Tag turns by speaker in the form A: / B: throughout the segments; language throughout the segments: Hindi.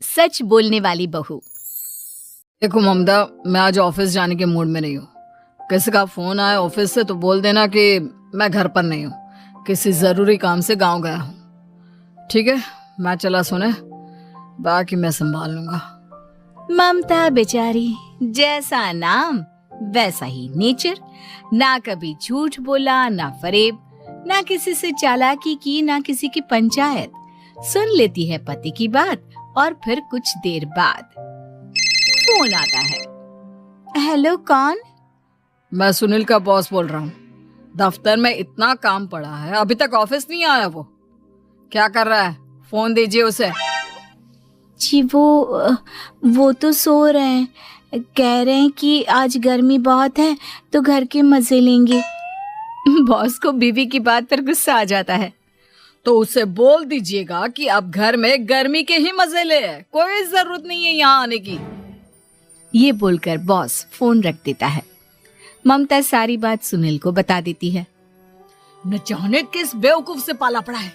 A: सच बोलने वाली बहू।
B: देखो ममता, मैं आज ऑफिस जाने के मूड में नहीं हूँ। किसी का फोन आया ऑफिस से तो बोल देना कि मैं घर पर नहीं हूँ, किसी जरूरी काम से गांव गया हूँ। ठीक है, मैं चला सोने, बाकी मैं संभाल लूंगा।
A: ममता बेचारी, जैसा नाम वैसा ही नेचर। ना कभी झूठ बोला, ना फरेब, ना किसी से चालाकी की, ना किसी की पंचायत। सुन लेती है पति की बात और फिर कुछ देर बाद फोन आता है। हेलो, कौन?
B: मैं सुनील का बॉस बोल रहा हूँ। दफ्तर में इतना काम पड़ा है, अभी तक ऑफिस नहीं आया। वो क्या कर रहा है? फोन दीजिए उसे।
A: जी वो तो सो रहे हैं। कह रहे हैं कि आज गर्मी बहुत है तो घर के मजे लेंगे। बॉस को बीवी की बात पर गुस्सा आ जाता है।
B: तो उसे बोल दीजिएगा कि अब घर में गर्मी के ही मजे ले, कोई जरूरत नहीं है यहाँ आने की।
A: ये बोलकर बॉस फोन रख देता है। ममता सारी बात सुनील को बता देती है।
B: न जाने किस बेवकूफ से पाला पड़ा है,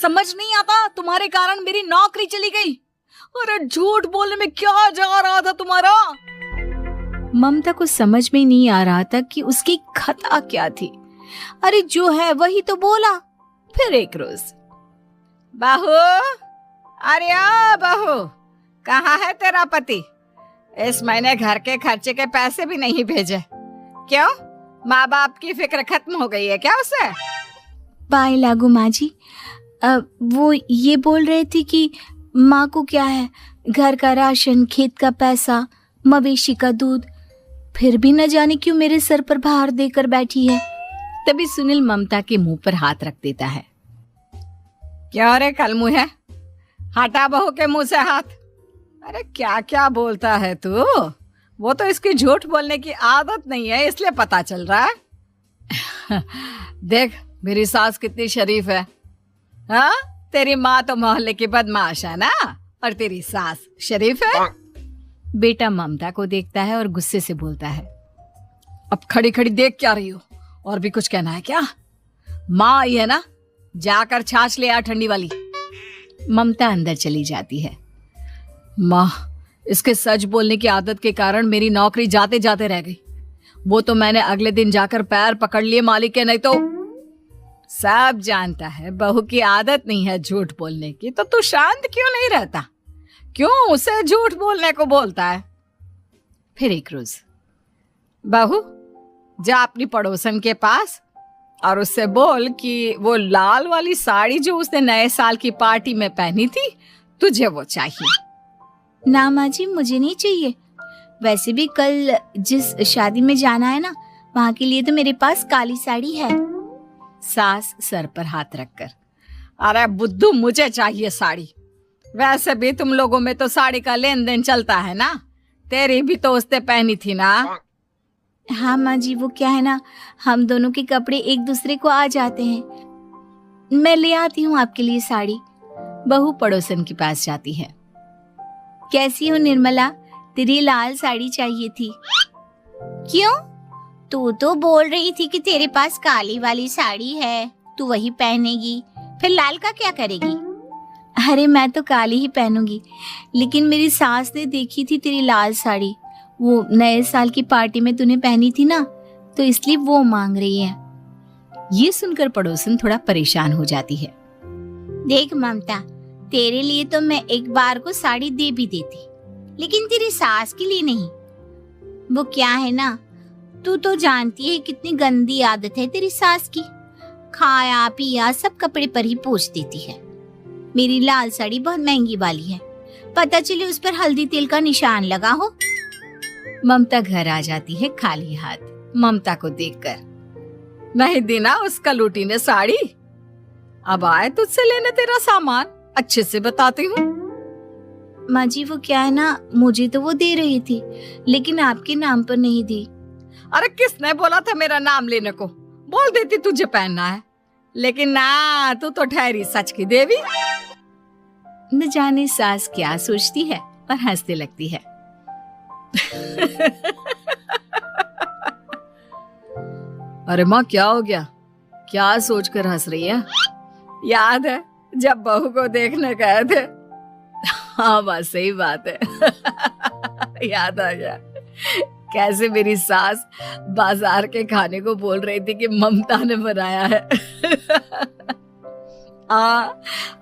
B: समझ नहीं आता। तुम्हारे कारण मेरी नौकरी चली गई। अरे झूठ बोलने में क्या जा रहा था तुम्हारा?
A: ममता को समझ में नहीं आ रहा था कि उसकी खता क्या थी। अरे जो है वही तो बोला। फिर एक रोज,
B: बहू, अरे आ बहू, कहाँ है तेरा पति? इस महीने घर के खर्चे के पैसे भी नहीं भेजे। क्यों, माँ बाप की फिक्र खत्म हो गई है क्या उसे?
A: पाए लागू माँ जी, वो ये बोल रहे थे कि माँ को क्या है, घर का राशन, खेत का पैसा, मवेशी का दूध, फिर भी न जाने क्यों मेरे सर पर भार देकर बैठी है। तभी सुनील ममता के मुंह पर हाथ रख देता है।
B: क्या रे कलमुँह है, हटा बहू के मुंह से हाथ। अरे क्या क्या बोलता है तू? वो तो इसकी झूठ बोलने की आदत नहीं है, इसलिए पता चल रहा है। देख मेरी सास कितनी शरीफ है। हाँ, तेरी माँ तो मोहल्ले की बदमाश है ना, और तेरी सास शरीफ है।
A: बेटा ममता को देखता है और गुस्से से बोलता है।
B: अब खड़ी खड़ी देख क्या रही हो? और भी कुछ कहना है क्या? माँ आई है ना, जाकर छाछ ले आ ठंडी वाली।
A: ममता अंदर चली जाती है।
B: माँ, इसके सच बोलने की आदत के कारण मेरी नौकरी जाते जाते रह गई। वो तो मैंने अगले दिन जाकर पैर पकड़ लिए मालिक के। नहीं तो सब जानता है बहू की आदत नहीं है झूठ बोलने की, तो तू शांत क्यों नहीं रहता? क्यों उसे झूठ बोलने को बोलता है?
A: फिर एक रोज,
B: बहू, जा अपनी पड़ोसन के पास और उससे बोल कि वो लाल वाली साड़ी जो उसने नए साल की पार्टी में पहनी थी, तुझे वो चाहिए।
A: ना माँ जी, मुझे नहीं चाहिए। वैसे भी कल जिस शादी में जाना है ना, वहाँ के लिए तो मेरे पास काली साड़ी है।
B: सास सर पर हाथ रखकर, अरे बुद्धू, मुझे चाहिए साड़ी। वैसे भी तुम लोगों में तो साड़ी का लेन देन चलता है ना, तेरी भी तो उसने पहनी थी ना।
A: हाँ माँ जी, वो क्या है ना, हम दोनों के कपड़े एक दूसरे को आ जाते हैं। मैं ले आती हूँ आपके लिए साड़ी। बहू पड़ोसन के पास जाती है। कैसी हो निर्मला, तेरी लाल साड़ी चाहिए थी। क्यों? तू तो बोल रही थी कि तेरे पास काली वाली साड़ी है, तू वही पहनेगी, फिर लाल का क्या करेगी? अरे मैं तो काली ही पहनूंगी, लेकिन मेरी सास ने देखी थी तेरी लाल साड़ी, वो नए साल की पार्टी में तूने पहनी थी ना, तो इसलिए वो मांग रही है। ये सुनकर पड़ोसन थोड़ा परेशान हो जाती है। देख ममता, तेरे लिए तो मैं एक बार को साड़ी दे भी देती, लेकिन तेरी सास के लिए नहीं। वो क्या है ना, तू तो जानती है कितनी गंदी आदत है तेरी सास की। खाया पिया सब कपड़े पर ही पोंछ देती है। मेरी लाल साड़ी बहुत महंगी वाली है, पता चले उस पर हल्दी तेल का निशान लगा हो। ममता घर आ जाती है खाली हाथ। ममता को देखकर,
B: नहीं देना उसका लूटी ने साड़ी। अब आए तुझसे लेने तेरा सामान, अच्छे से बताती हूँ।
A: माँ जी, वो क्या है ना, मुझे तो वो दे रही थी, लेकिन आपके नाम पर नहीं दी।
B: अरे किसने बोला था मेरा नाम लेने को? बोल देती तुझे पहनना है, लेकिन ना, तू तो ठहरी सच की देवी।
A: न जाने सास क्या सोचती है और हंसने लगती है।
B: अरे माँ, क्या हो गया? क्या सोचकर हंस रही है? याद है जब बहू को देखने गए थे? हाँ बस सही बात है। याद आ गया कैसे मेरी सास बाजार के खाने को बोल रही थी कि ममता ने बनाया है।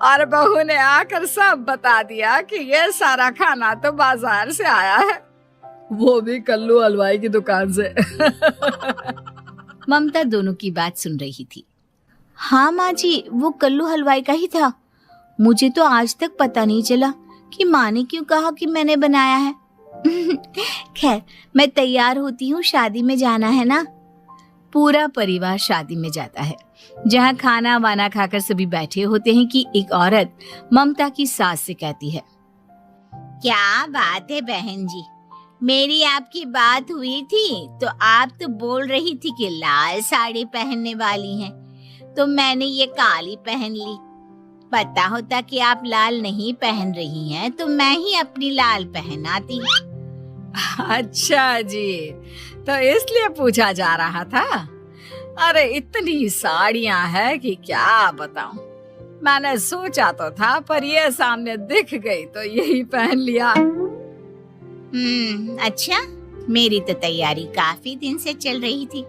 B: और बहू ने आकर सब बता दिया कि ये सारा खाना तो बाजार से आया है, वो भी कल्लू हलवाई की दुकान से।
A: ममता दोनों की बात सुन रही थी। हाँ माँ जी, वो कल्लू हलवाई का ही था। मुझे तो आज तक पता नहीं चला कि माँ ने क्यों कहा कि मैंने बनाया है। खैर, मैं तैयार होती हूँ, शादी में जाना है ना। पूरा परिवार शादी में जाता है, जहाँ खाना वाना खाकर सभी बैठे होते हैं कि एक औरत ममता की सास से कहती है, क्या बात है बहन जी, मेरी आपकी बात हुई थी तो आप तो बोल रही थी कि लाल साड़ी पहनने वाली हैं, तो मैंने ये काली पहन ली। पता होता कि आप लाल नहीं पहन रही हैं तो मैं ही अपनी लाल पहन आती।
B: अच्छा जी, तो इसलिए पूछा जा रहा था। अरे इतनी साड़ियां हैं कि क्या बताऊं। मैंने सोचा तो था, पर ये सामने दिख गई तो यही पहन लिया।
A: अच्छा, मेरी तो तैयारी काफी दिन से चल रही थी,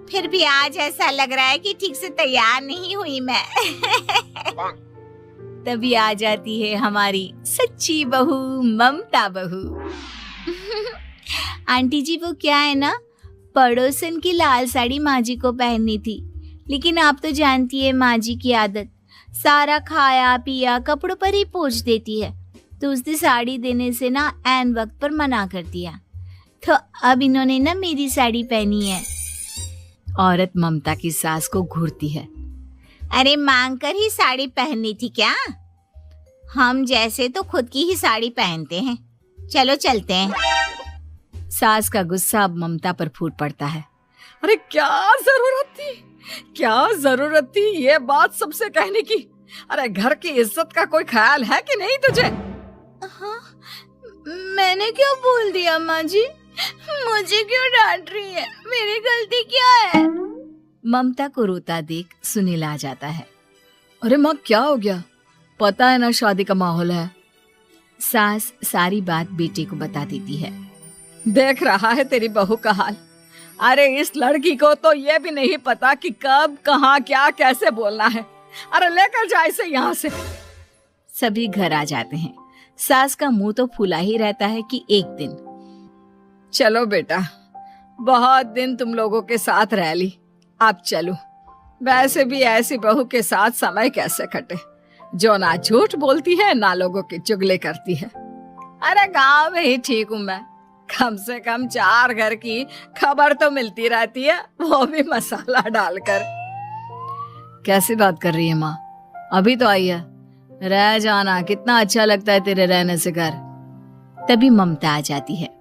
A: फिर भी आज ऐसा लग रहा है कि ठीक से तैयार नहीं हुई मैं। तभी आ जाती है हमारी सच्ची बहू ममता बहू। आंटी जी, वो क्या है ना, पड़ोसन की लाल साड़ी माँ जी को पहननी थी, लेकिन आप तो जानती है माँ जी की आदत, सारा खाया पिया कपड़ों पर ही पोंछ देती है, तो उसने साड़ी देने से ना ऐन वक्त पर मना कर दिया, तो अब इन्होंने ना मेरी साड़ी पहनी है। औरत ममता की सास को घूरती है। अरे मांग कर ही साड़ी पहननी थी क्या? हम जैसे तो खुद की ही साड़ी पहनते हैं, चलो चलते हैं। सास का गुस्सा अब ममता पर फूट पड़ता है।
B: अरे क्या जरूरत थी ये बात सबसे कहने की? अरे घर की इज्जत का कोई ख्याल है कि नहीं तुझे?
A: हाँ, मैंने क्या बोल दिया माँ जी? मुझे क्यों डांट रही है? मेरी गलती क्या है? ममता को रोता देख सुनील आ जाता है।
B: अरे माँ, क्या हो गया? पता है ना शादी का माहौल है।
A: सास सारी बात बेटे को बता देती है।
B: देख रहा है तेरी बहू का हाल। अरे इस लड़की को तो ये भी नहीं पता कि कब कहाँ क्या कैसे बोलना है। अरे लेकर जा इसे यहाँ से।
A: सभी घर आ जाते हैं। सास का मुंह तो फूला ही रहता है कि एक दिन।
B: चलो बेटा, बहुत दिन तुम लोगों के साथ रह ली, अब चलो। वैसे भी ऐसी बहू के साथ समय कैसे कटे, जो ना झूठ बोलती है ना लोगों की चुगली करती है। अरे गांव में ही ठीक हूँ मैं, कम से कम 4 घर की खबर तो मिलती रहती है, वो भी मसाला डालकर। कैसी बात कर रही है माँ? अभी तो आई है, रह जाना, कितना अच्छा लगता है तेरे रहने से घर।
A: तभी ममता आ जाती है।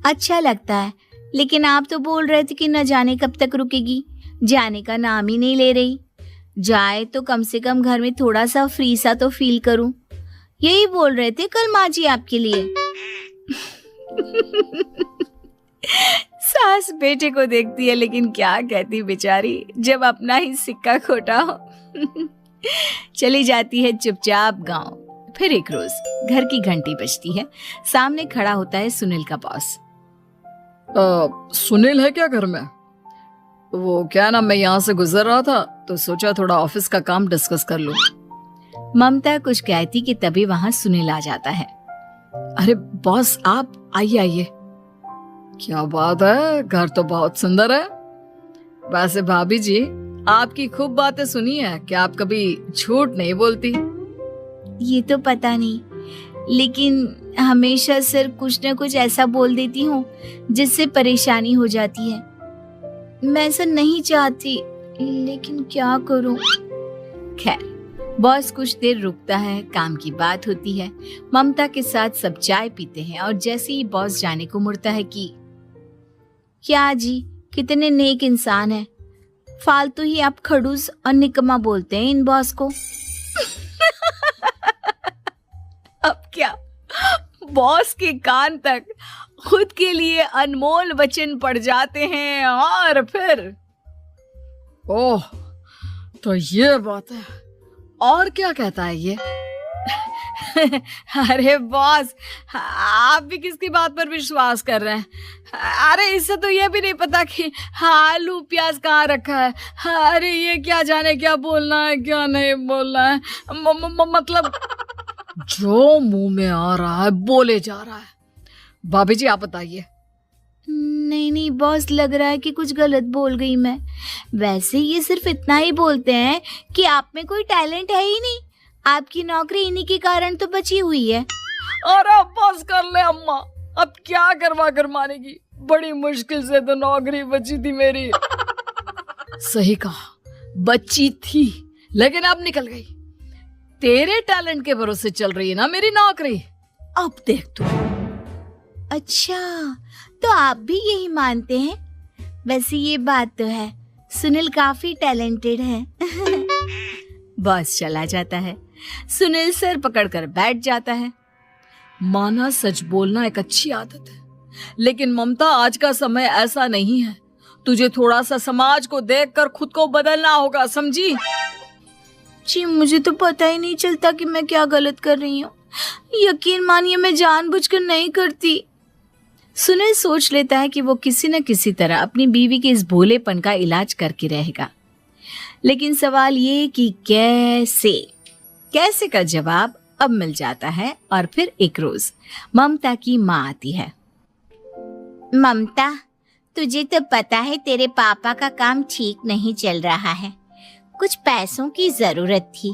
A: अच्छा लगता है, लेकिन आप तो बोल रहे थे कि न जाने कब तक रुकेगी, जाने का नाम ही नहीं ले रही। जाए तो कम से कम घर में थोड़ा सा फ्री सा तो फील करूं, यही बोल रहे थे कल माँ जी आपके लिए। सास बेटे को देखती है, लेकिन क्या कहती बेचारी, जब अपना ही सिक्का खोटा हो। चली जाती है चुपचाप गांव। फिर एक रोज घर की घंटी बजती है। सामने खड़ा होता है सुनील का बॉस।
B: सुनील है क्या घर में? वो क्या ना, मैं यहाँ से गुजर रहा था तो सोचा थोड़ा ऑफिस का काम डिस्कस कर लूं।
A: ममता कुछ कहती कि तभी वहां सुनील आ जाता है।
B: अरे बॉस, आप आइए आइए। क्या बात है, घर तो बहुत सुंदर है। वैसे भाभी जी, आपकी खूब बातें सुनी है कि आप कभी झूठ नहीं बोलती।
A: ये तो पता नहीं, लेकिन हमेशा सिर कुछ न कुछ ऐसा बोल देती हूँ जिससे परेशानी हो जाती है। मैं ऐसा नहीं चाहती, लेकिन क्या करूं। खैर, बॉस कुछ देर रुकता है, काम की बात होती है। ममता के साथ सब चाय पीते हैं और जैसे ही बॉस जाने को मुड़ता है कि क्या जी, कितने नेक इंसान हैं, फालतू ही आप खड़ूस और निकम्मा बोलते हैं इन बॉस को।
B: अब क्या, बॉस के कान तक खुद के लिए अनमोल वचन पड़ जाते हैं और फिर ओह, तो ये बात है। और क्या कहता है ये? अरे बॉस, आप भी किसकी बात पर विश्वास कर रहे हैं? अरे इससे तो ये भी नहीं पता कि आलू प्याज कहाँ रखा है। अरे ये क्या जाने क्या बोलना है क्या नहीं बोलना है। मतलब जो मुंह में आ रहा है बोले जा रहा है। भाभी जी आप बताइए।
A: नहीं नहीं बॉस, लग रहा है कि कुछ गलत बोल गई मैं। वैसे ये सिर्फ इतना ही बोलते हैं कि आप में कोई टैलेंट है ही नहीं। आपकी नौकरी इन्हीं के कारण तो बची हुई है।
B: अरे बस कर ले अम्मा, अब क्या करवा कर मानेगी। बड़ी मुश्किल से तो नौकरी बची थी मेरी। सही कहा, बची थी लेकिन अब निकल गई। तेरे टैलेंट के भरोसे चल रही है ना मेरी नौकरी। अब देख तू।
A: अच्छा, तो आप भी यही मानते हैं? वैसे ये बात तो है, सुनील काफी टैलेंटेड है। बॉस चला जाता है। सुनील सर पकड़कर बैठ जाता है।
B: माना सच बोलना एक अच्छी आदत है, लेकिन ममता आज का समय ऐसा नहीं है। तुझे थोड़ा सा समाज को देखकर खुद को बदलना होगा, समझी?
A: जी मुझे तो पता ही नहीं चलता कि मैं क्या गलत कर रही हूँ। यकीन मानिए मैं जानबूझकर नहीं करती। सुनील सोच लेता है कि वो किसी न किसी तरह अपनी बीवी के इस भोलेपन का इलाज करके रहेगा, लेकिन सवाल ये कि कैसे का जवाब अब मिल जाता है। और फिर एक रोज ममता की माँ आती है। ममता, तुझे तो पता है तेरे पापा का काम ठीक नहीं चल रहा है। कुछ पैसों की जरूरत थी,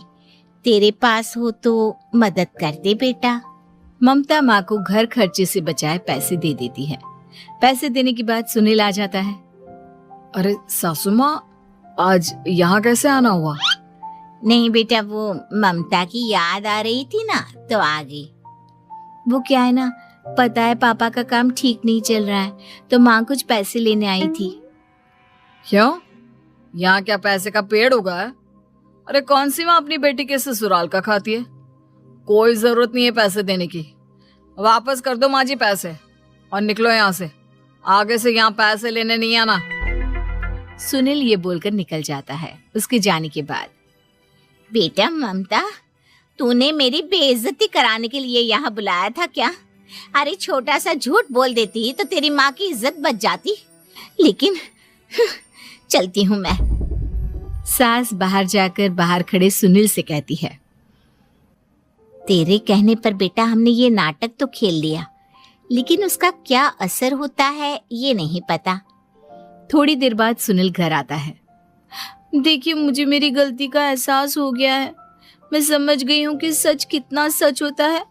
A: तेरे पास हो तो मदद कर दे बेटा। ममता माँ को घर खर्चे से बचाए पैसे दे देती है। पैसे देने के बाद सुनील आ जाता है।
B: अरे सासू माँ, आज यहाँ कैसे आना हुआ?
A: नहीं बेटा, वो ममता की याद आ रही थी ना तो आ गई। वो क्या है ना, पता है पापा का काम ठीक नहीं चल रहा है तो माँ कुछ पैसे लेने आई थी।
B: क्यों? यहाँ क्या पैसे का पेड़ उगा है? अरे कौन सी माँ अपनी बेटी के ससुराल का खाती है? कोई जरूरत नहीं है पैसे देने की। वापस कर दो माँ जी पैसे और निकलो यहाँ से। आगे से यहाँ पैसे लेने नहीं आना।
A: सुनील ये बोलकर निकल जाता है। उसके जाने के बाद, बेटा ममता, तूने मेरी बेइज्जती कराने के लिए यहाँ बुलाया था क्या? अरे छोटा सा झूठ बोल देती तो तेरी माँ की इज्जत बच जाती, लेकिन चलती हूँ मैं। सास बाहर जाकर बाहर खड़े सुनील से कहती है, तेरे कहने पर बेटा हमने ये नाटक तो खेल लिया, लेकिन उसका क्या असर होता है ये नहीं पता। थोड़ी देर बाद सुनील घर आता है। देखिए, मुझे मेरी गलती का एहसास हो गया है। मैं समझ गई हूँ कि सच कितना सच होता है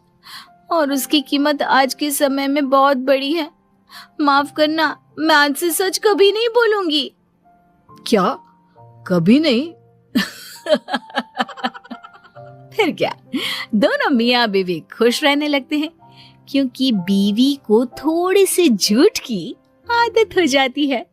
A: और उसकी कीमत आज के समय में बहुत बड़ी है। माफ करना, मैं आज से सच कभी नहीं बोलूंगी।
B: क्या? कभी नहीं?
A: फिर क्या, दोनों मियाँ बीवी खुश रहने लगते हैं, क्योंकि बीवी को थोड़े से झूठ की आदत हो जाती है।